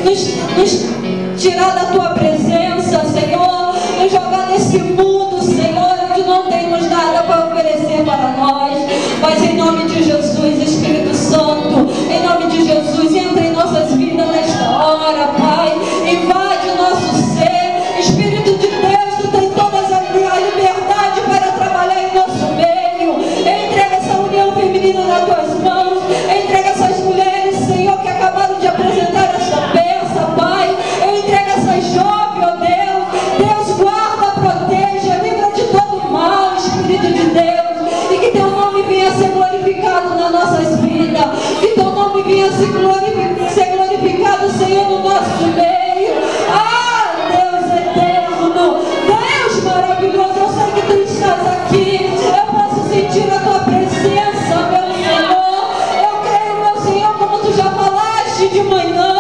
nos tirar da tua presença, Senhor, nos jogar nesse mundo, Senhor, onde não temos nada para oferecer para nós. Mas em nome de Jesus, Espírito Santo, em nome de Jesus, entra em nossas vidas nesta hora, Pai. Invade o nosso ser. Espírito de Deus, tu tem toda a liberdade para trabalhar em nosso meio. Entrega essa união feminina nas tuas mãos. Entrega essas mulheres, Senhor, que acabaram de apresentar esta peça, Pai. Entrega essas jovens, ó Deus. Deus, guarda, proteja, livra de todo mal, Espírito de Deus. E que teu nome venha ser glorificado nas nossas vidas. Que teu nome venha ser glorificado, Senhor, no nosso meio. Ah, Deus eterno, Deus maravilhoso, eu sei que tu estás aqui. Eu posso sentir a tua presença, meu Senhor. Eu creio, meu Senhor, como tu já falaste de manhã,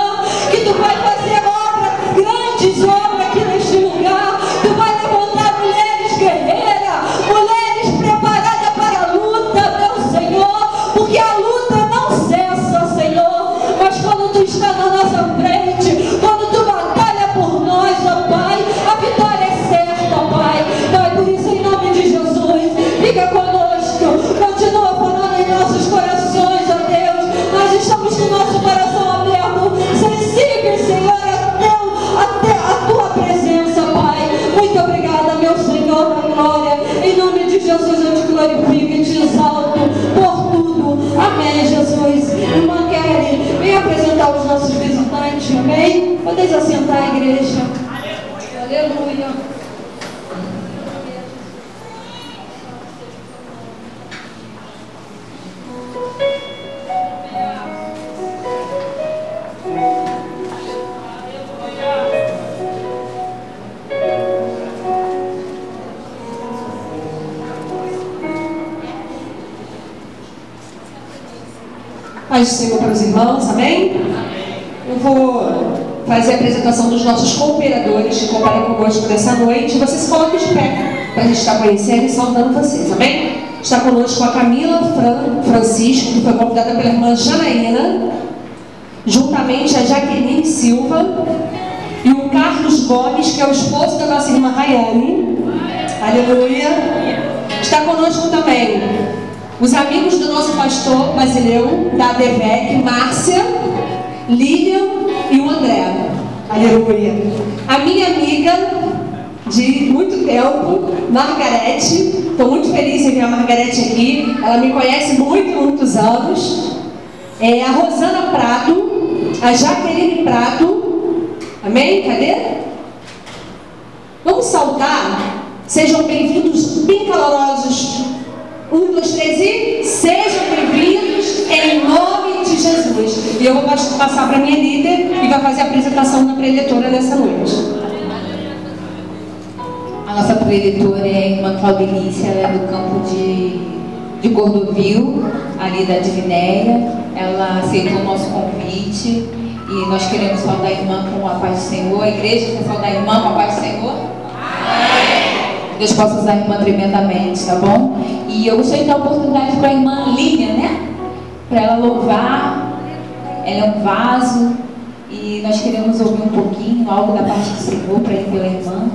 que tu vai fazer obras, grandes obras aqui neste lugar. Tu vai levantar mulheres guerreiras, mulheres preparadas para a luta, meu Senhor, porque a luta não cessa, Senhor. Mas quando tu está na nossa frente, quando tu batalha por nós, ó Pai, a vitória é certa, Pai. Pai, por isso, em nome de Jesus, fica conosco, continua falando em nossos corações, ó Deus. Nós estamos com o nosso coração aberto, sensíveis, Senhor, até a tua presença, Pai. Muito obrigada, meu Senhor da glória. Em nome de Jesus, eu te glorifico e te exalto por tudo. Amém, Jesus. Irmã Kelly, vem apresentar os nossos visitantes, amém? Podeis assentar, igreja. Aleluia. Paz do Senhor para os irmãos, amém? Eu vou fazer a apresentação dos nossos cooperadores que cooperam conosco nessa noite. Você se coloque de pé para a gente estar conhecendo e saudando vocês, amém? Está conosco a Camila Francisco, que foi convidada pela irmã Janaína, juntamente a Jaqueline Silva e o Carlos Gomes, que é o esposo da nossa irmã Rayane. Aleluia! Está conosco também os amigos do nosso pastor Basileu, da ADVEC, Márcia, Lilian e o André. Aleluia. A minha amiga de muito tempo, Margarete. Estou muito feliz em ver a Margarete aqui. Ela me conhece muitos anos. A Rosana Prado, a Jaqueline Prado. Amém? Cadê? Vamos saudar. Sejam bem-vindos, bem calorosos. 1, 2, 3 e sejam bem-vindos em nome de Jesus. E eu vou passar para a minha líder e vai fazer a apresentação da preletora nessa noite. A nossa preletora é a irmã Claudelícia, ela é do campo de Cordovil, ali da Divinéia. Ela aceitou o nosso convite e nós queremos saudar a irmã com a paz do Senhor. A igreja quer saudar a irmã com a paz do Senhor? Amém! Deus possa usar a irmã tremendamente, tá bom? E eu gostaria de dar a oportunidade para a irmã Lívia, né? Para ela louvar. Ela é um vaso e nós queremos ouvir um pouquinho, algo da parte do Senhor para ir pela irmã.